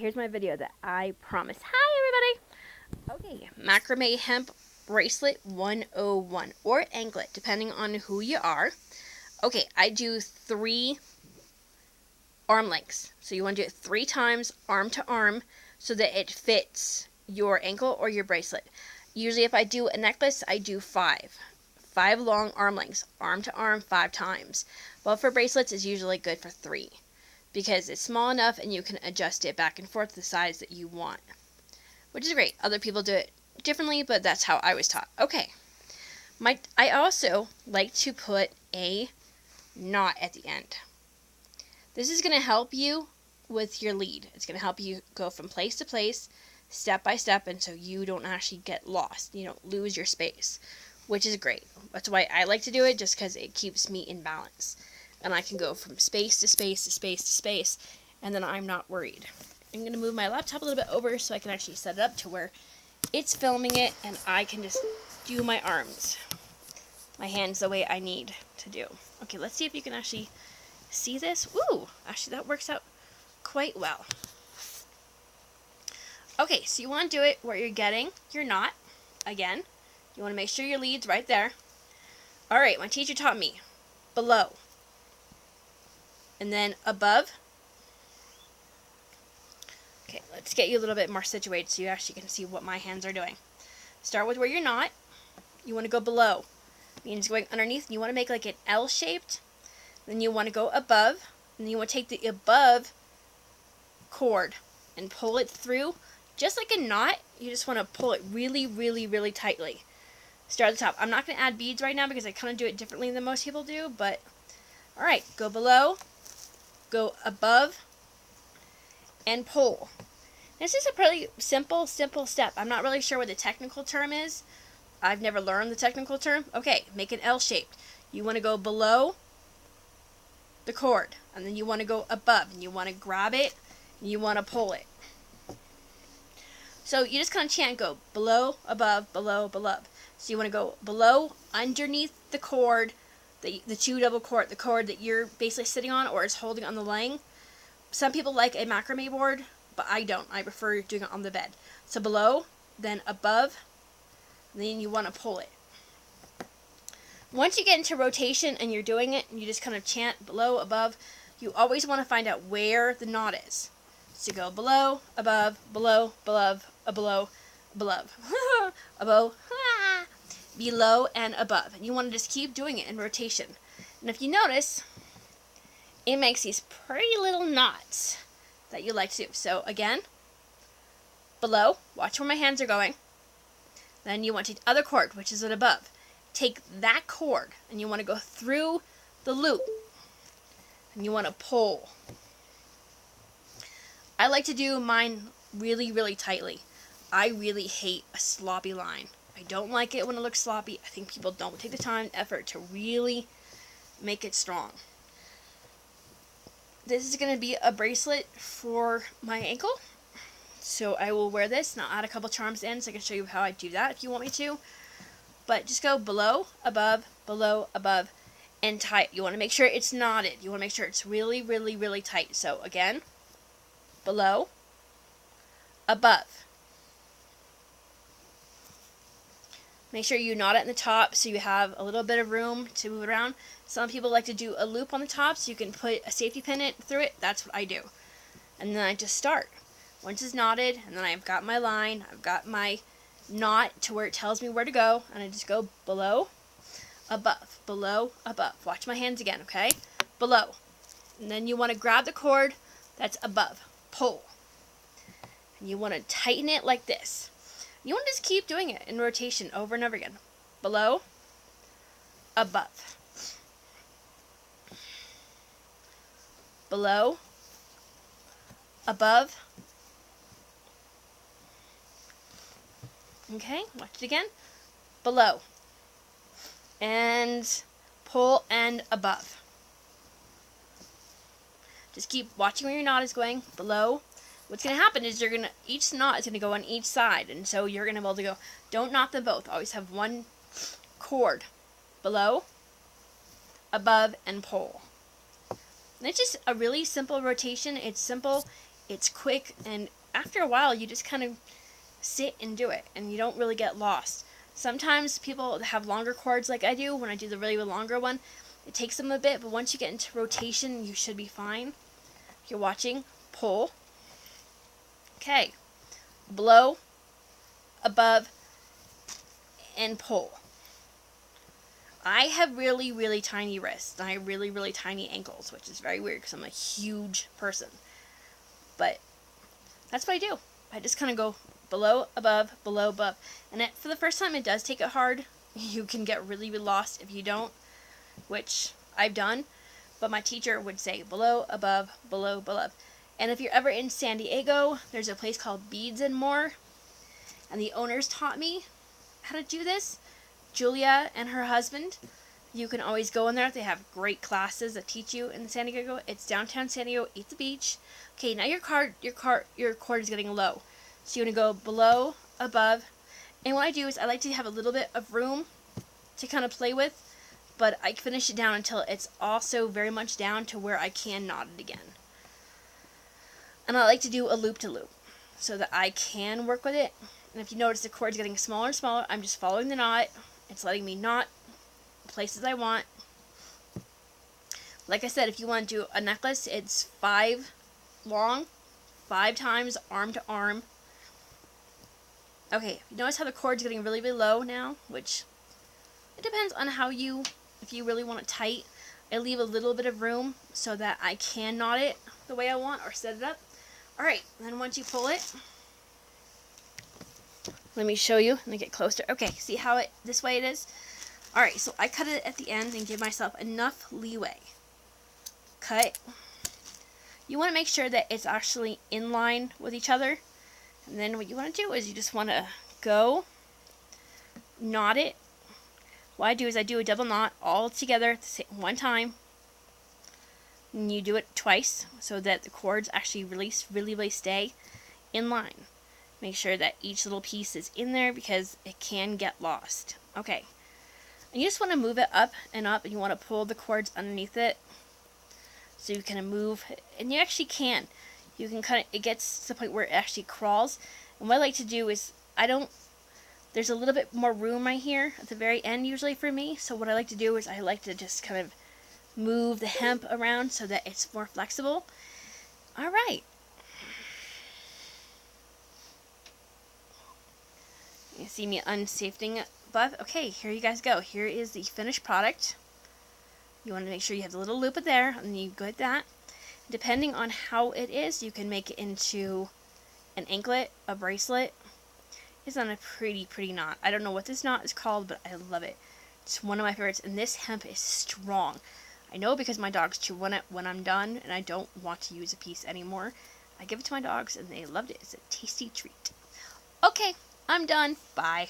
Here's my video that I promised. Hi, everybody. Okay, Macrame Hemp Bracelet 101, or anklet, depending on who you are. Okay, I do 3 arm lengths. So you want to do it 3 times, arm to arm, so that it fits your ankle or your bracelet. Usually if I do a necklace, I do 5. 5 long arm lengths, arm to arm, 5 times. But for bracelets, it's usually good for 3. Because it's small enough and you can adjust it back and forth to the size that you want. Which is great. Other people do it differently, but that's how I was taught. Okay. I also like to put a knot at the end. This is going to help you with your lead. It's going to help you go from place to place, step by step, and so you don't actually get lost. You don't lose your space, which is great. That's why I like to do it, just because it keeps me in balance. And I can go from space to space to space to space, and then I'm not worried. I'm going to move my laptop a little bit over so I can actually set it up to where it's filming it, and I can just do my arms, my hands the way I need to do. Okay, let's see if you can actually see this. Ooh, actually that works out quite well. Okay, so you want to do it where you're getting your knot. Again, you want to make sure your lead's right there. Alright, my teacher taught me below, and then above. Okay, let's get you a little bit more situated so you actually can see what my hands are doing. Start with where you're not. You want to go below. Means going underneath, and you want to make like an L shaped. Then you want to go above, and then you want to take the above cord and pull it through. Just like a knot, you just want to pull it really, really, really tightly. Start at the top. I'm not going to add beads right now because I kind of do it differently than most people do, but alright, go below, go above, and pull. This is a pretty simple step. I'm not really sure what the technical term is. I've never learned the technical term. Okay, make an L shape. You want to go below the cord, and then you want to go above, and you want to grab it, and you want to pull it. So you just kind of chant, go below, above, below, below. So you want to go below, underneath the cord, the 2 double cord, the cord that you're basically sitting on or is holding on the leg. Some people like a macrame board, but I don't. I prefer doing it on the bed. So below, then above, then you want to pull it. Once you get into rotation and you're doing it, and you just kind of chant below, above, you always want to find out where the knot is. So go below, above, below, below, below, below, above, below, and above. And you want to just keep doing it in rotation. And if you notice, it makes these pretty little knots that you like to do. So again, below, watch where my hands are going. Then you want to take the other cord, which is at above. Take that cord, and you want to go through the loop. And you want to pull. I like to do mine really, really tightly. I really hate a sloppy line. I don't like it when it looks sloppy. I think people don't take the time and effort to really make it strong. This is going to be a bracelet for my ankle. So I will wear this, and I'll add a couple charms in so I can show you how I do that if you want me to. But just go below, above, and tight. You want to make sure it's knotted. You want to make sure it's really, really, really tight. So again, below, above. Make sure you knot it in the top so you have a little bit of room to move around. Some people like to do a loop on the top so you can put a safety pin through it. That's what I do. And then I just start. Once it's knotted, and then I've got my line, I've got my knot to where it tells me where to go, and I just go below, above, below, above. Watch my hands again, okay? Below. And then you want to grab the cord that's above. Pull. And you want to tighten it like this. You want to just keep doing it in rotation over and over again. Below, above. Below, above. Okay, watch it again. Below. And pull and above. Just keep watching where your knot is going. Below. What's going to happen is each knot is going to go on each side. And so you're going to be able to go, don't knot them both. Always have one cord. Below, above, and pull. And it's just a really simple rotation. It's simple. It's quick, and after a while you just kind of sit and do it, and you don't really get lost. Sometimes people have longer cords like I do. When I do the really longer one, it takes them a bit, but once you get into rotation, you should be fine. If you're watching, pull. Okay. Blow, above, and pull. I have really, really tiny wrists, and I have really, really tiny ankles, which is very weird because I'm a huge person. But that's what I do. I just kind of go below, above, below, above. And for the first time, it does take it hard. You can get really, really lost if you don't, which I've done. But my teacher would say below, above, below, above. And if you're ever in San Diego, there's a place called Beads and More. And the owners taught me how to do this. Julia and her husband. You can always go in there. They have great classes that teach you in San Diego. It's downtown San Diego, at the beach. Okay, now your cord is getting low. So you're going to go below, above. And what I do is I like to have a little bit of room to kind of play with. But I finish it down until it's also very much down to where I can knot it again. And I like to do a loop-to-loop so that I can work with it. And if you notice the cord's getting smaller and smaller, I'm just following the knot. It's letting me knot places I want. Like I said, if you want to do a necklace, it's 5 long, 5 times arm to arm. Okay, you notice how the cord's getting really, really low now, which it depends on if you really want it tight. I leave a little bit of room so that I can knot it the way I want or set it up. Alright, then once you pull it, let me show you. Let me get closer. Okay, see how this way it is? Alright, so I cut it at the end and give myself enough leeway. Cut. You want to make sure that it's actually in line with each other. And then what you want to do is you just want to go, knot it. What I do is I do a double knot all together at the same one time. And you do it twice so that the cords actually really stay in line. Make sure that each little piece is in there because it can get lost. Okay. And you just want to move it up, and you want to pull the cords underneath it. So you can move, and you actually can. You can it gets to the point where it actually crawls. And what I like to do is, there's a little bit more room right here at the very end usually for me. So what I like to do is I like to just kind of move the hemp around so that it's more flexible. Alright. You see me unsafeting above. Okay, here you guys go. Here is the finished product. You want to make sure you have the little loop there, and you go like that. Depending on how it is, you can make it into an anklet, a bracelet. It's on a pretty knot. I don't know what this knot is called, but I love it. It's one of my favorites, and this hemp is strong. I know because my dogs chew on it when I'm done, and I don't want to use a piece anymore. I give it to my dogs, and they loved it. It's a tasty treat. Okay, I'm done. Bye.